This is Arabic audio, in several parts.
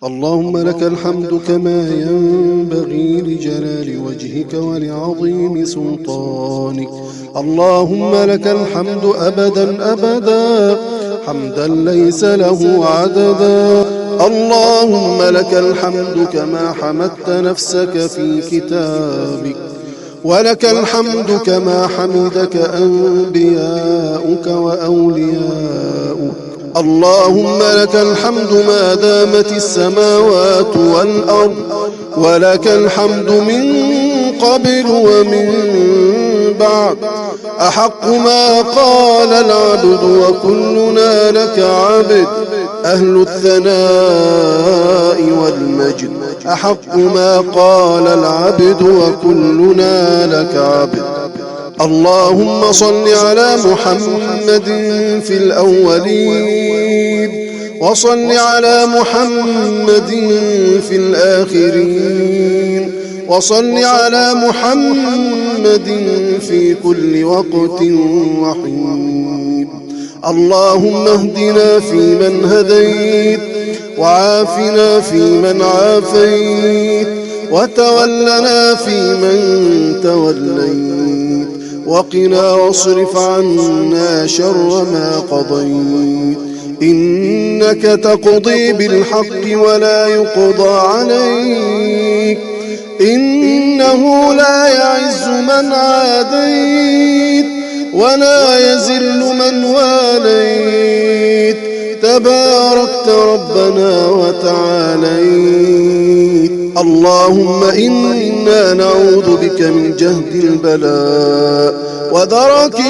اللهم لك الحمد كما ينبغي لجلال وجهك ولعظيم سلطانك. اللهم لك الحمد أبدا أبدا حمدا ليس له عددا. اللهم لك الحمد كما حمدت نفسك في كتابك، ولك الحمد كما حمدك أنبياؤك وأولياؤك. اللهم لك الحمد ما دامت السماوات والأرض، ولك الحمد من قبل ومن بعد. أحق ما قال العبد وكلنا لك عبد، أهل الثناء والمجد. أحق ما قال العبد وكلنا لك عبد. اللهم صل على محمد في الأولين، وصل على محمد في الآخرين، وصل على محمد في كل وقت وحين. اللهم اهدنا فيمن هديت، وعافنا فيمن عافيت، وتولنا فيمن توليت، وقنا واصرف عنا شر ما قضيت. إنك تقضي بالحق ولا يقضى عليك، إنه لا يعز من عاديت ولا يذل من واليت. تباركت ربنا وتعاليت. اللهم إنا نعوذ بك من جهد البلاء ودرك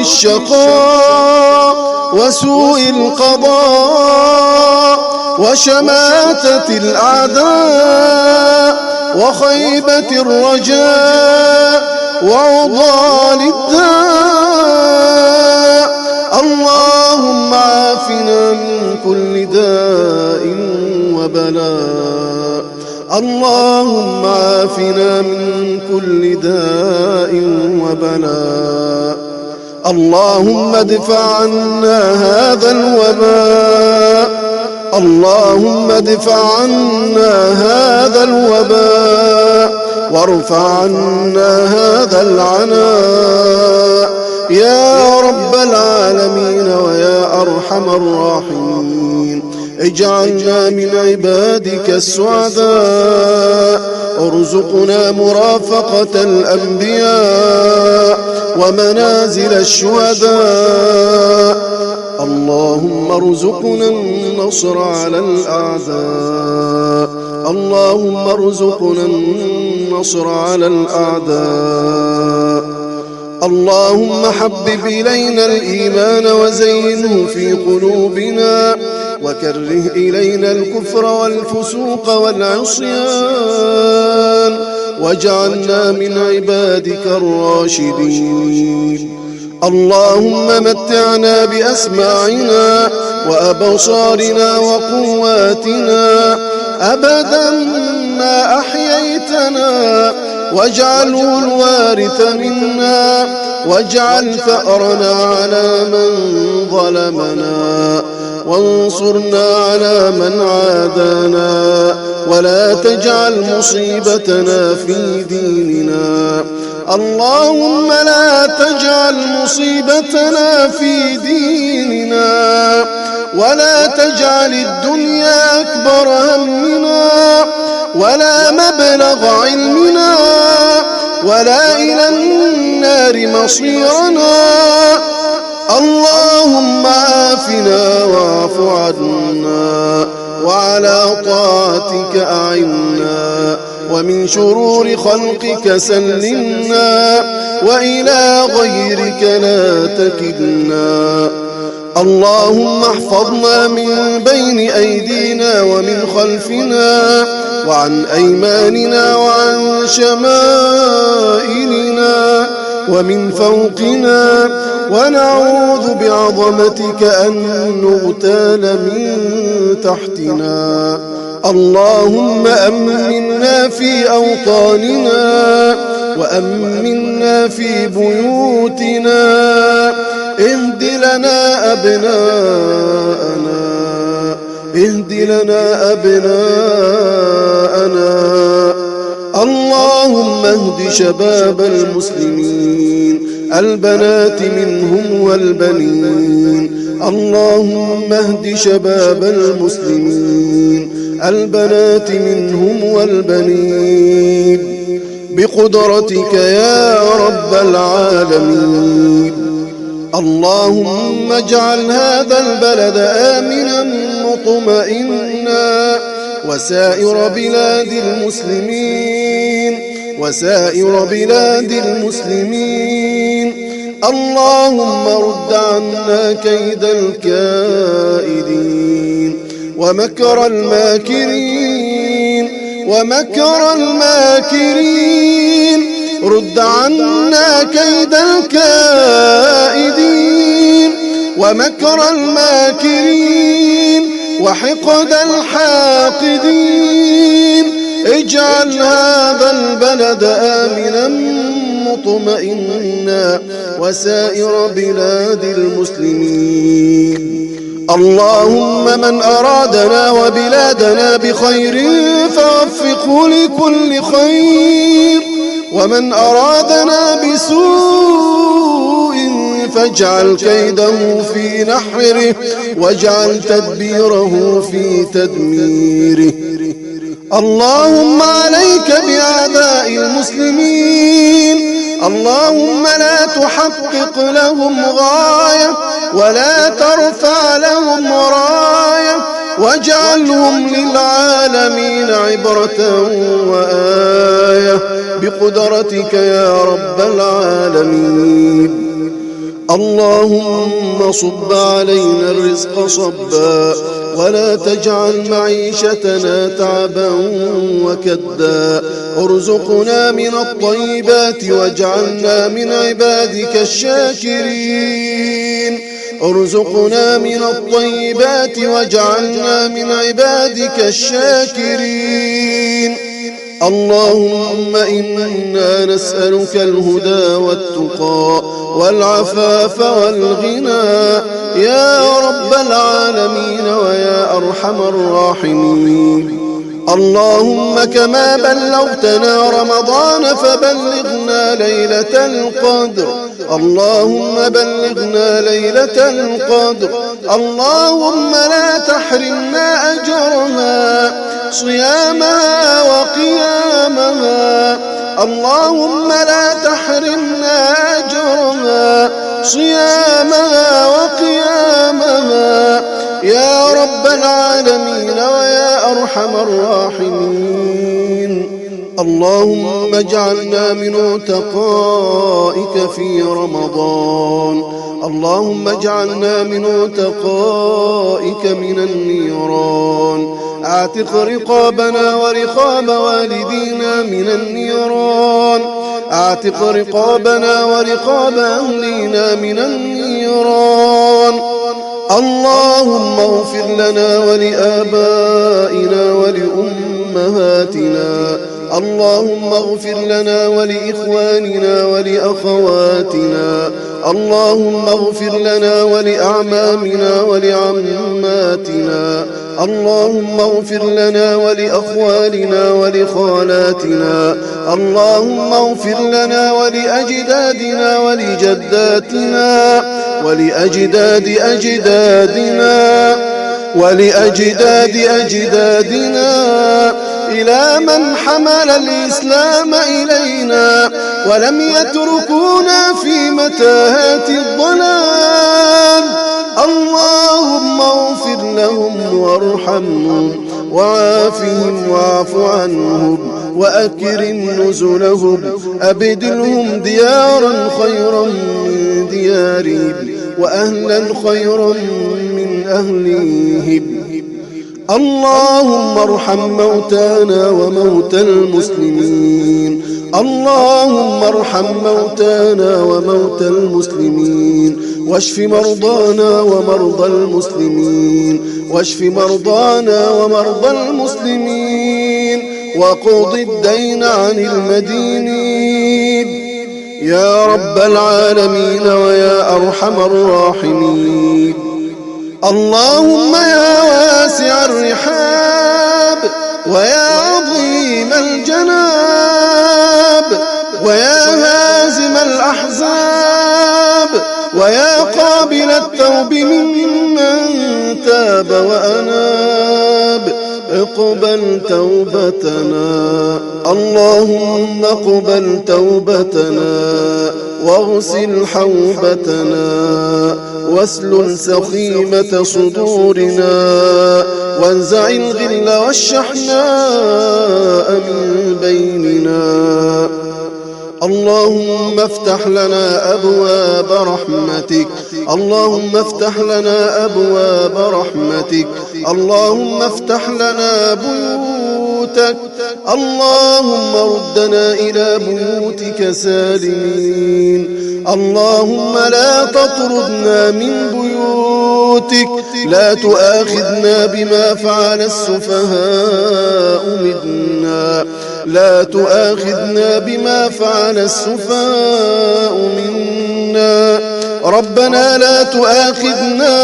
الشقاء وسوء القضاء وشماتة الأعداء وخيبة الرجاء وعضال الداء. اللهم عافنا من كل داء وبلاء. اللهم عافنا من كل داء وبلاء. اللهم ادفع عنا هذا الوباء. اللهم ادفع عنا هذا الوباء وارفع عنا هذا العناء يا رب العالمين ويا أرحم الراحمين. اجعلنا من عبادك السعداء. ارزقنا مرافقة الأنبياء ومنازل الشهداء. اللهم ارزقنا النصر على الأعداء. اللهم ارزقنا النصر على الأعداء. اللهم حبب إلينا الإيمان وزينه في قلوبنا، وكره إلينا الكفر والفسوق والعصيان، واجعلنا من عبادك الراشدين. اللهم متعنا بأسماعنا وأبصارنا وقواتنا أبدا ما أحييتنا، واجعله الوارث منا، واجعل ثأرنا على من ظلمنا، وانصرنا على من عادانا، ولا تجعل مصيبتنا في ديننا. اللهم لا تجعل مصيبتنا في ديننا، ولا تجعل الدنيا أكبر همنا، ولا مبلغ علمنا، ولا إلى النار مصيرنا. اللهم عافنا واعف عنا، وعلى طاعتك أعنا، ومن شرور خلقك سلمنا، وإلى غيرك لا تكلنا. اللهم احفظنا من بين أيدينا ومن خلفنا وعن أيماننا وعن شمائلنا ومن فوقنا، ونعوذ بعظمتك أن نغتال من تحتنا. اللهم أمنا في أوطاننا، وأمنا في بيوتنا. اهد لنا أبناءنا اهد لنا أبناءنا. اللهم اهد شباب المسلمين البنات منهم والبنين. اللهم اهد شباب المسلمين البنات منهم والبنين بقدرتك يا رب العالمين. اللهم اجعل هذا البلد آمنا مطمئنا وسائر بلاد المسلمين. اللهم رد عنا كيد الكائدين ومكر الماكرين. رد عنا كيد الكائدين ومكر الماكرين وحقد الحاقدين. اجعل هذا البلد آمنا مطمئنا وسائر بلاد المسلمين. اللهم من أرادنا وبلادنا بخير فوفقه لكل خير، ومن أرادنا بسوء فاجعل كيده في نحره واجعل تدبيره في تدميره. اللهم عليك بأعداء المسلمين. اللهم لا تحقق لهم غاية ولا ترفع لهم راية، واجعلهم للعالمين عبرة وآية بقدرتك يا رب العالمين. اللهم صب علينا الرزق صبا ولا تجعل معيشتنا تعبا وكدا. ارزقنا من الطيبات واجعلنا من عبادك الشاكرين. ارزقنا من الطيبات واجعلنا من عبادك الشاكرين. اللهم إنا نسألك الهدى والتقى والعفاف والغنى يا رب العالمين ويا أرحم الراحمين. اللهم كما بلغتنا رمضان فبلغنا ليلة القدر. اللهم بلغنا ليلة القدر. اللهم لا تحرمنا أجرها صيامها وقيامها. اللهم لا تحرمنا أجرها صيامها وقيامها يا رب العالمين ويا أرحم الراحمين. اللهم اجعلنا من عتقائك في رمضان. اللهم اجعلنا من عتقائك من النيران. اعتق رقابنا ورقاب والدينا من النيران. اعتق رقابنا ورقاب أهلينا من النيران. اللهم اغفر لنا ولآبائنا ولأمهاتنا. اللهم اغفر لنا ولإخواننا ولأخواتنا. اللهم اغفر لنا ولأعمامنا ولعماتنا. اللهم اغفر لنا ولأخوالنا ولخالاتنا. اللهم اغفر لنا ولأجدادنا ولجداتنا ولأجداد أجدادنا ولأجداد أجدادنا إلى من حمل الإسلام إلينا ولم يتركونا في متاهات الضلال. اللهم اغفر لهم وارحمهم وعافهم واعف عنهم وأكرم نزلهم. أبدلهم ديارا خيرا من ديارهم وأهلا خيرا من أهليهم. اللهم ارحم موتانا وموتى المسلمين. اللهم ارحم موتانا وموتى المسلمين واشف مرضانا ومرضى المسلمين. واشف مرضانا ومرضى المسلمين واقض الدين عن المدينين يا رب العالمين ويا أرحم الراحمين. اللهم يا واسع واسع الرحاب ويا عظيم الجناب ويا هازم الأحزاب ويا قابل التوب ممن تاب وأناب اقبل توبتنا اللهم اقبل توبتنا واغسل حوبتنا واسلل سخيمة صدورنا وانزع الغل والشحناء من بيننا. اللهم افتح لنا أبواب رحمتك اللهم افتح لنا أبواب رحمتك اللهم افتح لنا بيوتك اللهم ردنا إلى بيوتك سالمين. اللهم لا تطردنا من بيوتك لا تؤاخذنا بما فعل السفهاء منا لا تؤاخذنا بما فعل السفهاء منا. ربنا لا تؤاخذنا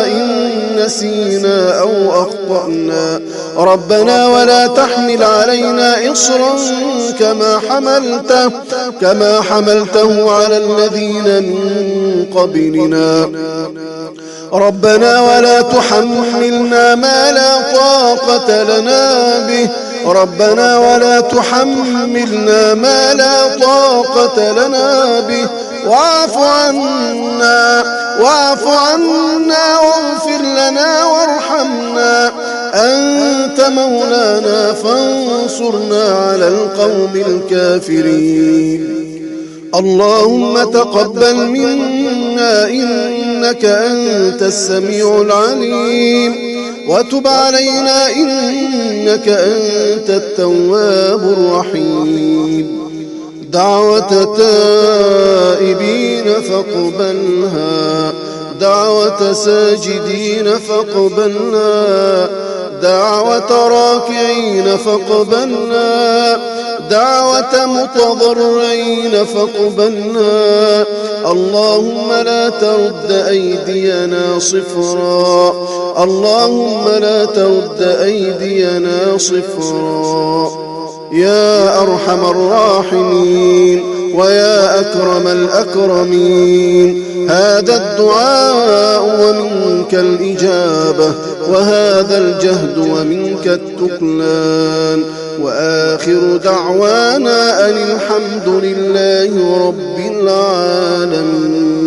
إن نسينا أو أخطأنا ربنا ولا تحمل علينا إصرا كما حملته على الذين من قبلنا ربنا ولا تحملنا ما لا طاقة لنا به ربنا ولا تحملنا ما لا طاقة لنا به واعف عنا واغفر لنا وارحمنا أنت مولانا فانصرنا على القوم الكافرين. اللهم تقبل منا إنك أنت السميع العليم وتب علينا إنك أنت التواب الرحيم. دعوة تائبين فاقبلها دعوة ساجدين فاقبلنا دعوة راكعين فاقبلنا دعوة متضرعين فاقبلنا. اللهم لا ترد أيدينا صفرا اللهم لا ترد أيدينا صفرا. يا أرحم الراحمين ويا أكرم الأكرمين هذا الدعاء ومنك الإجابة وهذا الجهد ومنك التكلان وآخر دعوانا أن الحمد لله رب العالمين.